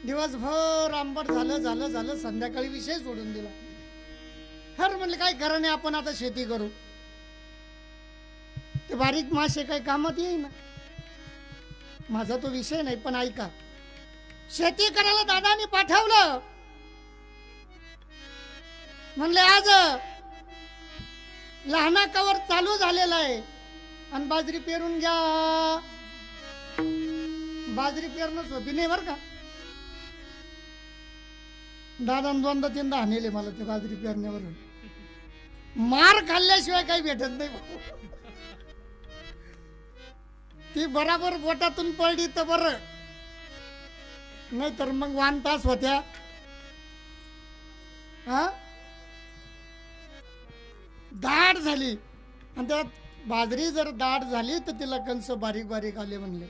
दिवसभर आंबट झालं झालं झालं, संध्याकाळी विषय सोडून दिला. हर म्हणले काय करा नाही, आपण आता शेती करू. ते बारीक मासे काही कामात येईना. माझा तो विषय नाही, पण ऐका, शेती करायला दादानी पाठवलं. म्हणले आज लहाना कवर चालू झालेला आहे आणि बाजरी पेरून घ्या. बाजरी पेरणं सोपी नाही बर का. दादान दोनदा तीनदा हाणले मला ते बाजरी पेरण्यावरून. मार खाल्ल्याशिवाय काही भेटत नाही. ती बराबर बोटातून पडली तर बरं, नाही तर मग 1 तास होत्या. हा दाट झाली, आणि त्यात बाजरी जर दाट झाली तर तिला कंस बारीक बारीक आले म्हणले.